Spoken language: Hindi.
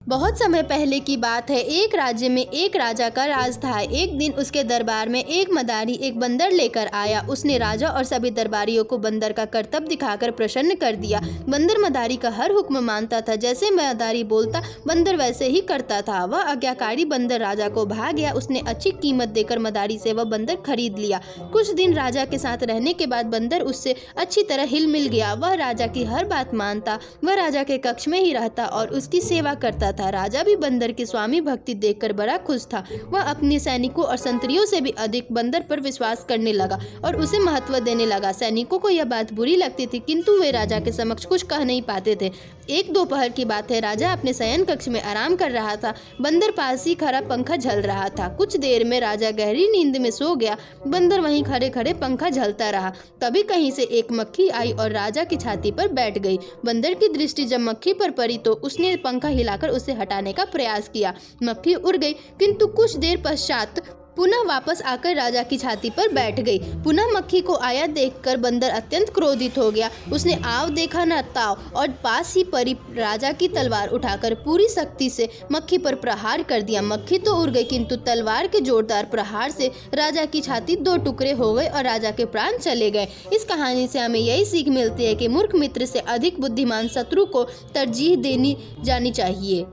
बहुत समय पहले की बात है। एक राज्य में एक राजा का राज था। एक दिन उसके दरबार में एक मदारी एक बंदर लेकर आया। उसने राजा और सभी दरबारियों को बंदर का करतब दिखाकर प्रसन्न कर दिया। बंदर मदारी का हर हुक्म मानता था। जैसे मदारी बोलता बंदर वैसे ही करता था। वह आज्ञाकारी बंदर राजा को भा गया। उसने अच्छी कीमत देकर मदारी से वह बंदर खरीद लिया। कुछ दिन राजा के साथ रहने के बाद बंदर उससे अच्छी तरह हिल मिल गया। वह राजा की हर बात मानता। वह राजा के कक्ष में ही रहता और उसकी सेवा करता था। राजा भी बंदर की स्वामी भक्ति देखकर बड़ा खुश था। वह अपने सैनिकों और संतरियों से भी अधिक बंदर पर विश्वास करने लगा और उसे महत्व देने लगा। सैनिकों को यह बात बुरी लगती थी, किंतु वे राजा के समक्ष कुछ कह नहीं पाते थे। एक दोपहर की बात है। राजा अपने शयन कक्ष में आराम कर रहा था। बंदर पास ही खड़ा पंखा झल रहा था। कुछ देर में राजा गहरी नींद में सो गया। बंदर वहीं खड़े खड़े पंखा झलता रहा। तभी कहीं से एक मक्खी आई और राजा की छाती पर बैठ गई। बंदर की दृष्टि जब मक्खी पर पड़ी तो उसने पंखा हिलाकर उसे हटाने का प्रयास किया। मक्खी उड़ गई, किंतु कुछ देर पश्चात पुनः वापस आकर राजा की छाती पर बैठ गई। पुनः मक्खी को आया देखकर बंदर अत्यंत क्रोधित हो गया। उसने आव देखा न ताव और पास ही पड़ी राजा की तलवार उठाकर पूरी शक्ति से मक्खी पर प्रहार कर दिया। मक्खी तो उड़ गई, किंतु तलवार के जोरदार प्रहार से राजा की छाती दो टुकड़े हो गए और राजा के प्राण चले गए। इस कहानी से हमें यही सीख मिलती है कि मूर्ख मित्र से अधिक बुद्धिमान शत्रु को तरजीह देनी जानी चाहिए।